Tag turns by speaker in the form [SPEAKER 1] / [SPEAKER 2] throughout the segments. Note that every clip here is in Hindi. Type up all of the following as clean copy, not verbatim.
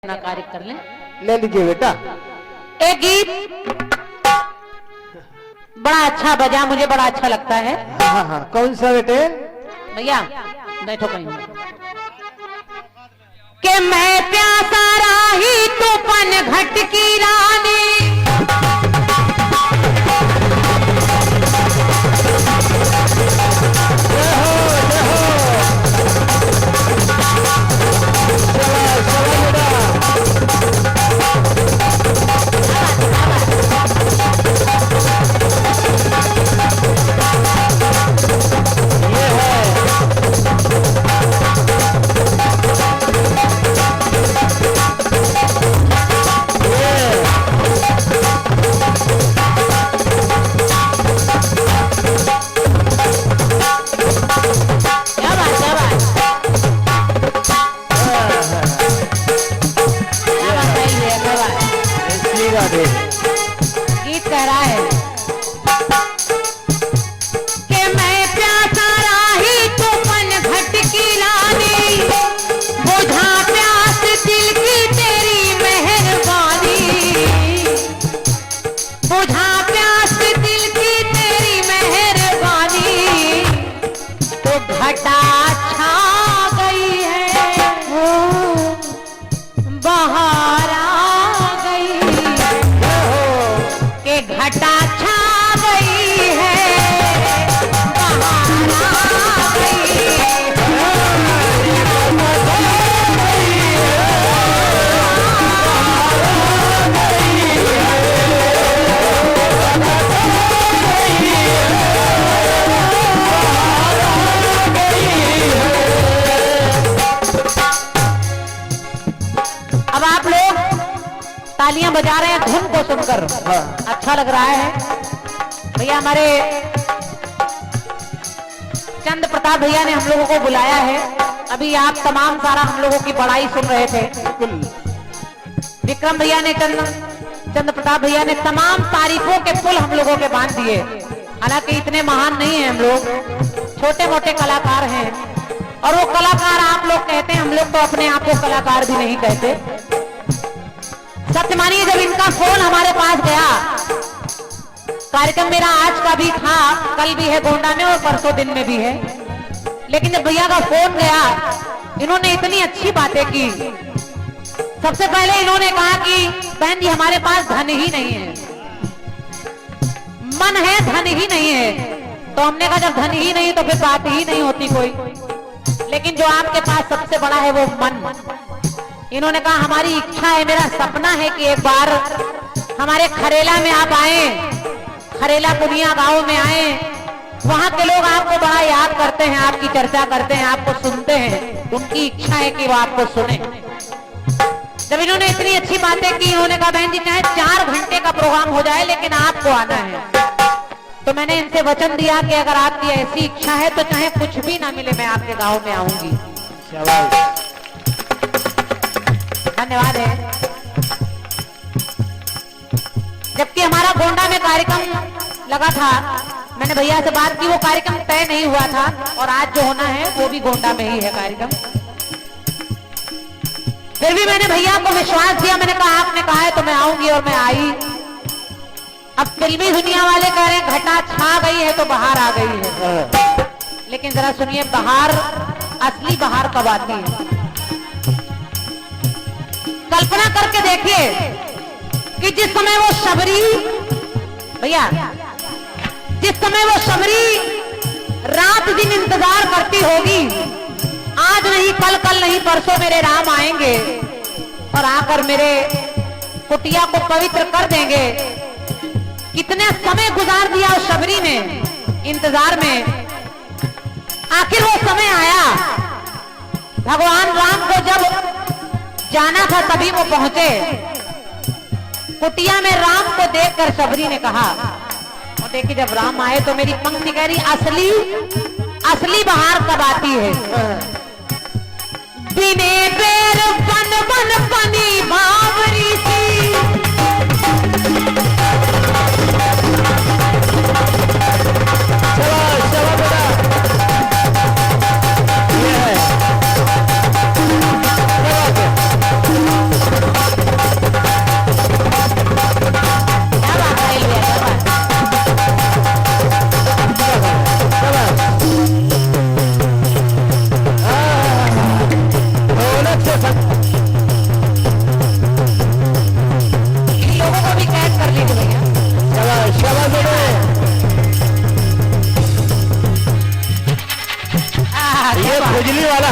[SPEAKER 1] अपना कार्य कर लें।
[SPEAKER 2] ले लीजिए बेटा।
[SPEAKER 1] एक गीत बड़ा अच्छा बजा, मुझे बड़ा अच्छा लगता है।
[SPEAKER 2] हाँ हाँ, कौन सा बेटे?
[SPEAKER 1] भैया बैठो कहीं कि मैं प्यासा राही तो पन घट की रानी, गीत कह रहा है कि मैं प्यासा राही तो पन घट की रानी, बुझा प्यास दिल की तेरी मेहरबानी, बुझा प्यास दिल की तेरी मेहरबानी, तो घटा छा गई है, बहार आ गई, के घटा छा गई है, बहार आ गई। अब आप लोग तालियां बजा रहे हैं धुन को सुनकर, अच्छा लग रहा है। भैया हमारे चंद प्रताप भैया ने हम लोगों को बुलाया है। अभी आप तमाम सारा हम लोगों की बड़ाई सुन रहे थे। विक्रम भैया ने चंद प्रताप भैया ने तमाम तारीफों के पुल हम लोगों के बांध दिए। हालांकि इतने महान नहीं है हम लोग, छोटे मोटे कलाकार हैं। और वो कलाकार आप लोग कहते हैं, हम लोग तो अपने आप को कलाकार भी नहीं कहते। सत्य मानिए, जब इनका फोन हमारे पास गया, कार्यक्रम मेरा आज का भी था, कल भी है गोंडा में और परसों दिन में भी है, लेकिन जब भैया का फोन गया, इन्होंने इतनी अच्छी बातें की। सबसे पहले इन्होंने कहा कि बहन जी हमारे पास धन ही नहीं है, मन है धन ही नहीं है। तो हमने कहा जब धन ही नहीं तो फिर बात ही नहीं होती कोई, लेकिन जो आपके पास सबसे बड़ा है वो मन। इन्होंने कहा हमारी इच्छा है, मेरा सपना है कि एक बार हमारे खरेला में आप आए, खरेला पुनिया गांव में आए। वहां के लोग आपको बड़ा याद करते हैं, आपकी चर्चा करते हैं, आपको सुनते हैं। उनकी इच्छा है कि वो आपको सुने। जब इन्होंने इतनी अच्छी बातें की, इन्होंने कहा बहन जी चाहे 4 घंटे का प्रोग्राम हो जाए लेकिन आपको आना है। तो मैंने इनसे वचन दिया कि अगर आपकी ऐसी इच्छा है तो चाहे कुछ भी ना मिले, मैं आपके गाँव में आऊंगी। धन्यवाद है। जबकि हमारा गोंडा में कार्यक्रम लगा था, मैंने भैया से बात की, वो कार्यक्रम तय नहीं हुआ था और आज जो होना है वो भी गोंडा में ही है कार्यक्रम। फिर भी मैंने भैया को विश्वास दिया, मैंने कहा आपने कहा है तो मैं आऊंगी, और मैं आई। अब फिल्मी दुनिया वाले कह रहे हैं घटा छा गई है तो बाहर आ गई है, लेकिन जरा सुनिए, बाहर असली बाहर कब आती है? कल्पना करके देखिए कि जिस समय वो शबरी भैया, जिस समय वो शबरी रात दिन इंतजार करती होगी, आज नहीं कल, कल नहीं परसों मेरे राम आएंगे और आकर मेरे कुटिया को पवित्र कर देंगे। कितने समय गुजार दिया उस शबरी ने इंतजार में, आखिर वो समय आया। भगवान राम को जब जाना था तभी वो पहुंचे। कुटिया में राम को देखकर शबरी ने कहा, और देखिए जब राम आए तो मेरी पंक्ति कह रही असली बहार कब आती है? बिने बेर बन बन बनी बावरी सी,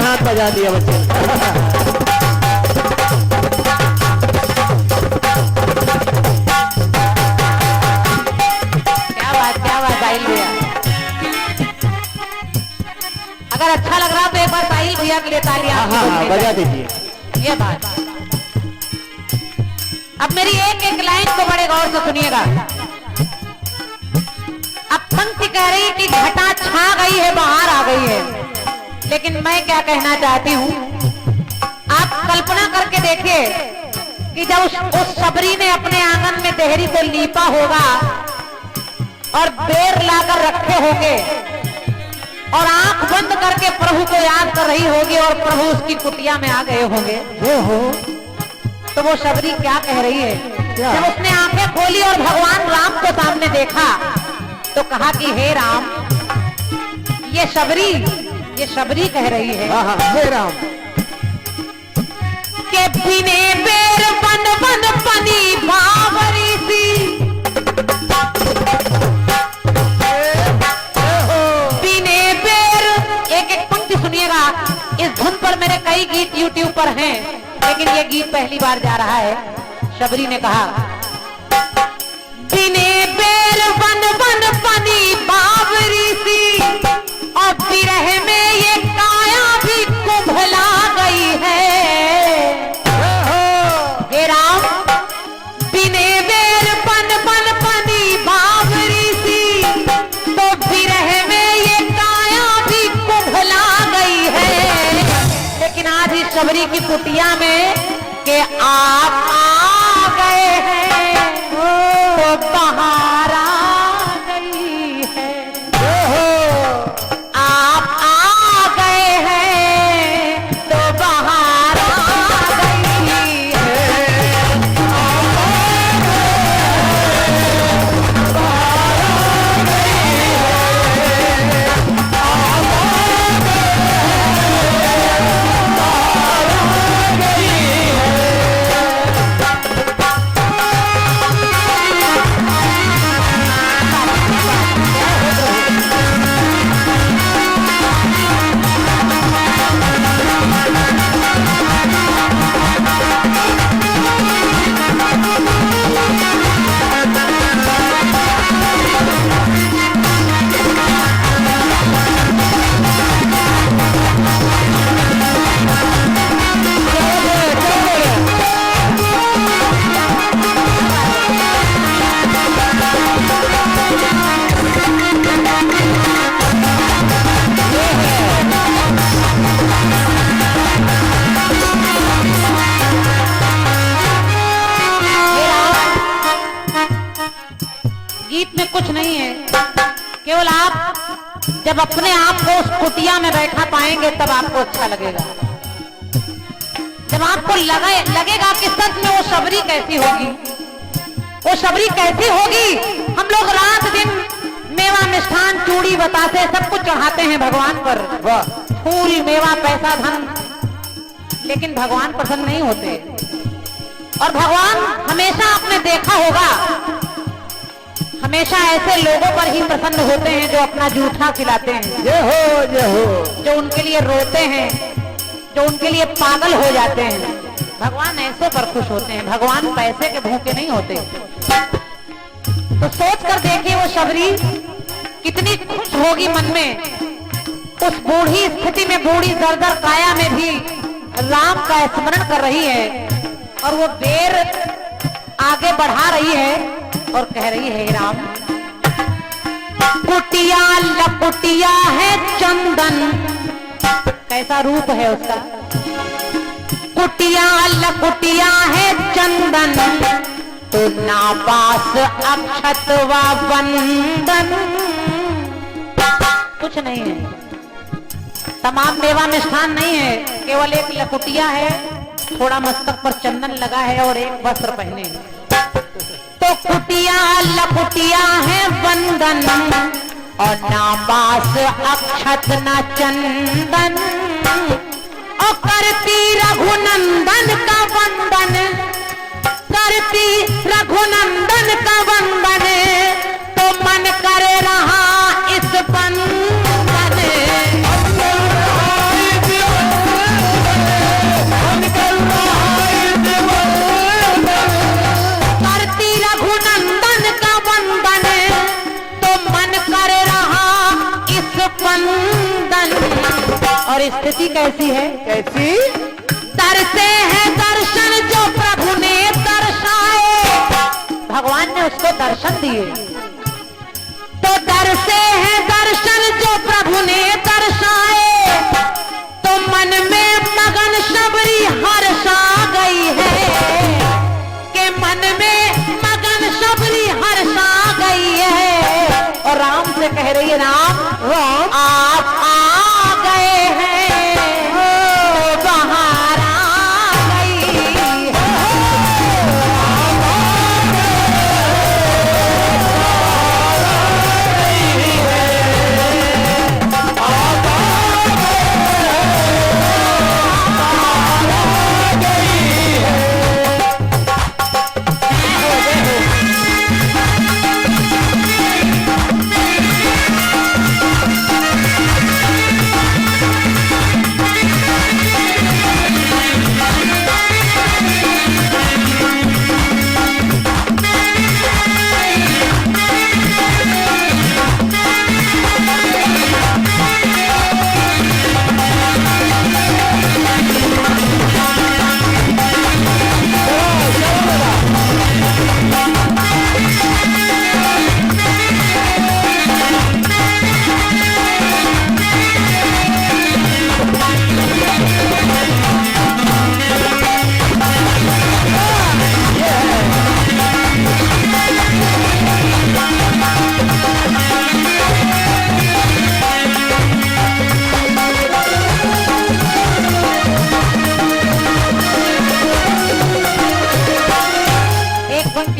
[SPEAKER 2] हाथ बजा दिया बच्चे।
[SPEAKER 1] क्या बात साहिल भैया। अगर अच्छा लग रहा तो एक बार साहिल भैया के लिए तालियां
[SPEAKER 2] हाँ हाँ बजा दीजिए।
[SPEAKER 1] ये बात। अब मेरी एक एक लाइन को बड़े गौर से सुनिएगा। अब पंक्ति कह रही है कि घटा छा गई है, बाहर आ गई है, लेकिन मैं क्या कहना चाहती हूँ, आप कल्पना करके देखिए कि जब उस सबरी ने अपने आंगन में देहरी को लीपा होगा और बेर लाकर रखे होंगे और आंख बंद करके प्रभु को याद कर रही होगी और प्रभु उसकी कुटिया में आ गए होंगे,
[SPEAKER 2] हो
[SPEAKER 1] तो वो सबरी क्या कह रही है?
[SPEAKER 2] क्या?
[SPEAKER 1] जब उसने आंखें खोली और भगवान राम को सामने देखा तो कहा कि हे राम, ये सबरी कह रही है
[SPEAKER 2] हाँ हाँ हे राम
[SPEAKER 1] के बिने बेर बन बन पनी बावरी सी, बिने बेर। एक एक पंक्ति सुनिएगा। इस धुन पर मेरे कई गीत YouTube पर हैं, लेकिन ये गीत पहली बार जा रहा है। शबरी ने कहा बिने बेर बन बन पनी बावरी सी, और बिरह में ये काया भी कुंभला गई है। हे राम, बिने बेर बन बन पनी बावरी सी, तो बिरह में ये काया भी कुंभला गई है। लेकिन आज इस शबरी की कुटिया में के आप आ गए हैं तो बाहर आ गई है। आप आ गए हैं तो बाहर आ गई है। गीत में कुछ नहीं है, केवल आप जब अपने आप को उस कुटिया में बैठा पाएंगे तब आपको अच्छा लगेगा। जब आपको लगेगा कि सच में वो शबरी कैसी होगी, वो शबरी कैसी होगी। हम लोग रात दिन मेवा मिष्ठान चूड़ी बतासे सब कुछ चढ़ाते हैं भगवान पर, फूल मेवा पैसा धन, लेकिन भगवान प्रसन्न नहीं होते। और भगवान हमेशा आपने देखा होगा, हमेशा ऐसे लोगों पर ही प्रसन्न होते हैं जो अपना जूठा खिलाते हैं,
[SPEAKER 2] जय हो
[SPEAKER 1] जो उनके लिए रोते हैं, जो उनके लिए पागल हो जाते हैं। भगवान ऐसे पर खुश होते हैं, भगवान पैसे के भूखे नहीं होते। तो सोच कर देखिए वो शबरी कितनी खुश होगी मन में, उस बूढ़ी स्थिति में, बूढ़ी दरदर काया में भी राम का स्मरण कर रही है और वो बेर आगे बढ़ा रही है और कह रही है, राम कुटिया लकुटिया है चंदन, कैसा रूप है उसका। कुटिया लकुटिया है चंदन, तो नापास अक्षत व वंदन। कुछ नहीं है, तमाम मेवा मिष्ठान नहीं है, केवल एक लकुटिया है, थोड़ा मस्तक पर चंदन लगा है और एक वस्त्र पहने हैं। तो कुटिया लकुटिया है वंदन, और नापास अक्षत न चंदन, और करती रघुनंदन का वंदन, करती रघुनंदन का वंदन, तो मन करे रहा इस बंदन। और स्थिति कैसी है?
[SPEAKER 2] कैसी?
[SPEAKER 1] तरसे हैं दर्शन जो प्रभु ने दर्शाए, भगवान ने उसको दर्शन दिए। तो तरसे हैं दर्शन जो प्रभु ने दर्शाए, तो मन में मगन शबरी हर्षा गई है, कि मन में मगन शबरी हर्षा गई है। और राम से कह रही है, राम
[SPEAKER 2] राम
[SPEAKER 1] आप आ गए हैं, तो बाहर आ गई है।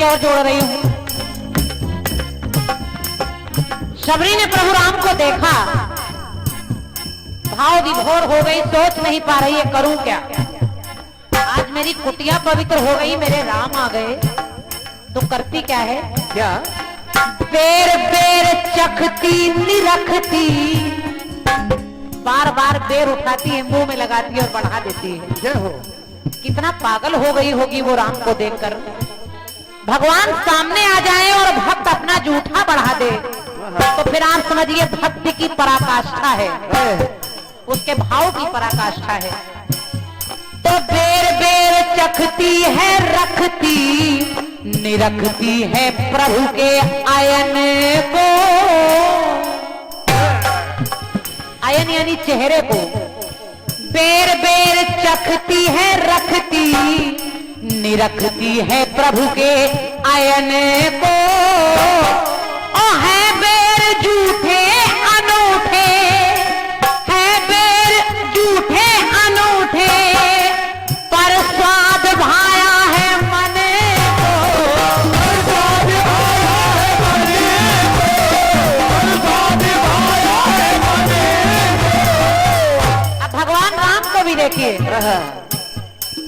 [SPEAKER 1] और जोड़ रही हूं। शबरी ने प्रभु राम को देखा, भाव विभोर हो गई, सोच नहीं पा रही है करूं क्या। आज मेरी कुटिया पवित्र हो गई, मेरे राम आ गए, तो करती क्या है?
[SPEAKER 2] क्या?
[SPEAKER 1] बेर बेर चखती निरखती, बार बार बेर उठाती है, मुंह में लगाती है और बढ़ा देती है।
[SPEAKER 2] जय हो।
[SPEAKER 1] कितना पागल हो गई होगी वो राम को देखकर। भगवान सामने आ जाए और भक्त अपना जूठा बढ़ा दे, तो फिर आप समझिए भक्ति की पराकाष्ठा है, उसके भाव की पराकाष्ठा है। तो बेर बेर चखती है रखती, निरखती है प्रभु के आयन को, आयन यानी चेहरे को। बेर बेर चखती है रखती, निरखती है प्रभु के आयन को। ओ है बेर झूठे अनूठे, है बेर झूठे अनूठे, पर स्वाद भाया है मन को, स्वाद भाया है मन को, स्वाद भाया है मन को। अब भगवान राम को भी देखिए,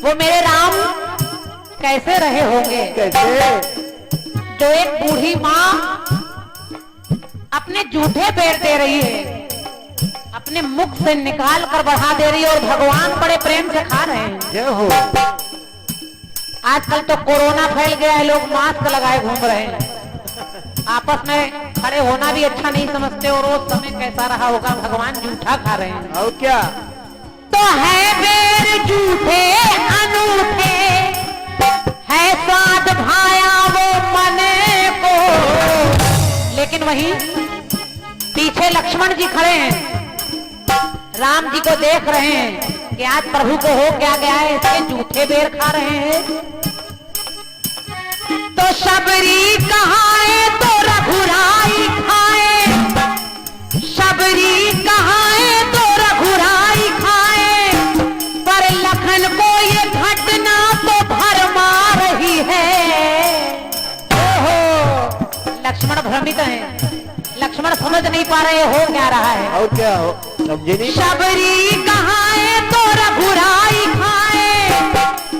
[SPEAKER 1] वो मेरे राम कैसे रहे होंगे।
[SPEAKER 2] कैसे?
[SPEAKER 1] जो एक बूढ़ी माँ अपने जूठे बेर दे रही है, अपने मुख से निकाल कर बढ़ा दे रही है, और भगवान बड़े प्रेम से खा रहे हैं।
[SPEAKER 2] जय हो।
[SPEAKER 1] आजकल तो कोरोना फैल गया है, लोग मास्क लगाए घूम रहे हैं, आपस में खड़े होना भी अच्छा नहीं समझते, और वो समय कैसा रहा होगा, भगवान जूठा खा रहे हैं।
[SPEAKER 2] और क्या?
[SPEAKER 1] तो है बेर झूठे अनूठे, है स्वाद भाया वो मन को। लेकिन वहीं पीछे लक्ष्मण जी खड़े हैं, राम जी को देख रहे हैं कि आज प्रभु को हो क्या गया है, इसके जूठे बेर खा रहे हैं। तो शबरी कहाए तो रघुराई खाए, शबरी कहाए तो रघुराई खाए, पर लखन को ये घटना तो भरमा रही है। ओहो, लक्ष्मण भ्रमित हैं, लक्ष्मण समझ नहीं पा रहे हो क्या रहा है।
[SPEAKER 2] और क्या हो? समझे नहीं।
[SPEAKER 1] शबरी कहाए तो रघुराई खाए,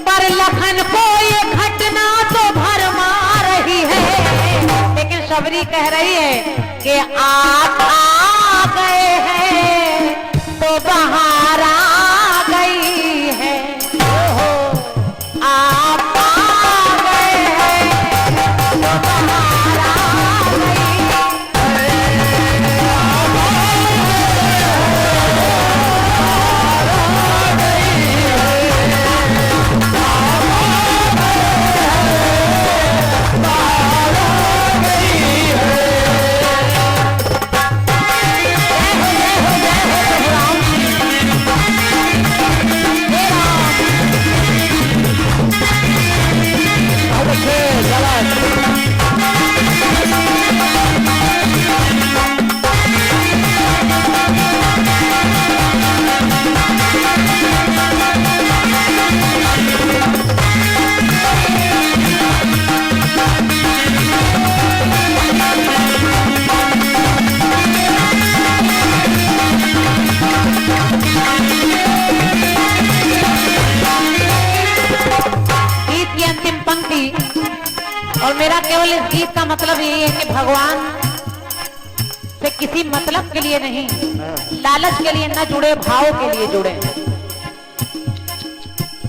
[SPEAKER 1] पर लखन को ये घटना तो भरमा रही है। लेकिन शबरी कह रही है कि आप आ गए हैं तो बाहर आ गई है। ओहो, आप आ गए हैं तो बाहर आ गई। और मेरा केवल इस गीत का मतलब यही है कि भगवान से किसी मतलब के लिए नहीं, लालच के लिए न जुड़े, भाव के लिए जुड़े।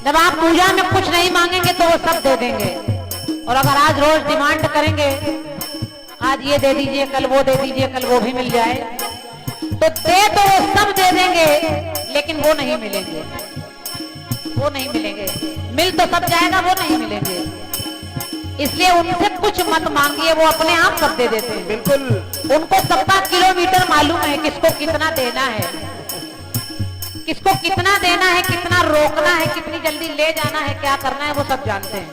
[SPEAKER 1] जब आप पूजा में कुछ नहीं मांगेंगे तो वो सब दे देंगे। और अगर आज रोज डिमांड करेंगे, आज ये दे दीजिए, कल वो दे दीजिए, कल वो भी मिल जाए, तो वो सब दे देंगे, लेकिन वो नहीं मिलेंगे, वो नहीं मिलेंगे। मिल तो सब जाएगा, वो नहीं मिलेंगे। इसलिए उनसे कुछ मत मांगिए, वो अपने आप सब दे देते हैं।
[SPEAKER 2] बिल्कुल।
[SPEAKER 1] उनको सबका किलोमीटर मालूम है, किसको कितना देना है, किसको कितना देना है, कितना रोकना है, कितनी जल्दी ले जाना है, क्या करना है, वो सब जानते हैं।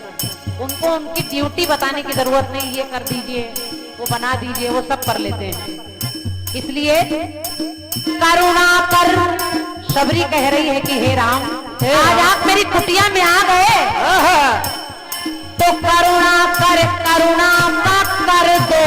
[SPEAKER 1] उनको उनकी ड्यूटी बताने की जरूरत नहीं, ये कर दीजिए, वो बना दीजिए, वो सब कर लेते हैं। इसलिए करुणा कर, शबरी कह रही है कि हे राम, आज आप मेरी कुटिया में आ गए तो करुणा कर, करुणा का कर दो।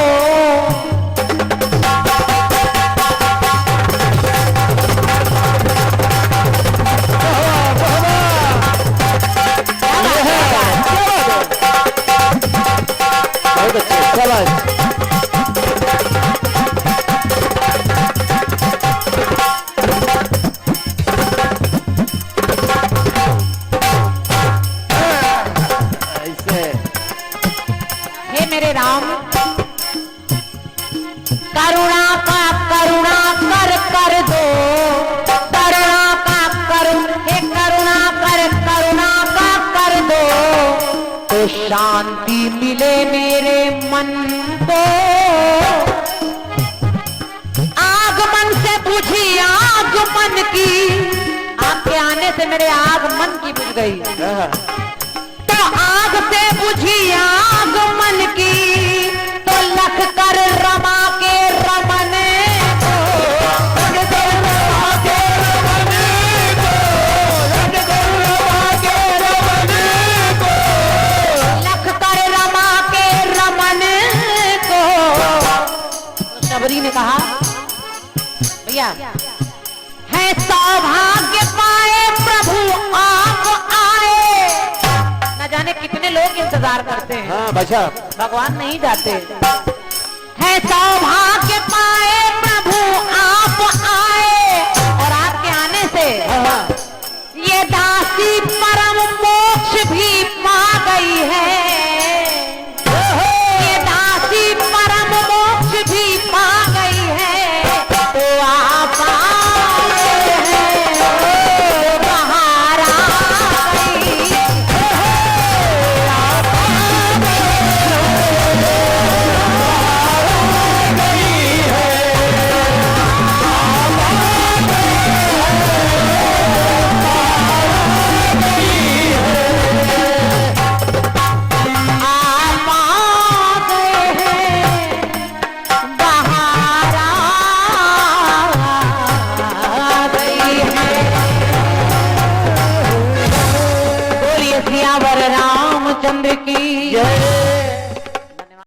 [SPEAKER 2] बहुत अच्छे, शाबाश।
[SPEAKER 1] हे मेरे राम, करुणा का करुणा कर दो, करुणा का हे करुणा का कर दो, तो शांति मिले मेरे मन को। आगमन से बुझी आग मन की, आपके आने से मेरे आग मन की बुझ गई, तो आग से बुझी आग मन की, तो लख कर रमा के रमन को, लख कर रमा के रमन को, लख कर रमा के रमन को, लख कर रमा के रमन को। तो शबरी ने कहा, भैया है सौभाग्य पाए प्रभु आप आए। न जाने कितने लोग इंतजार करते हैं,
[SPEAKER 2] हाँ बचा,
[SPEAKER 1] भगवान नहीं जाते। है सौभाग्य पाए प्रभु आप आए, और आपके आने से ये दासी परम मोक्ष भी पा गई है, ये दासी परम मोक्ष भी पा गई है। तो आप आए हैं, बाहर आ गई, रामचंद्र की जय।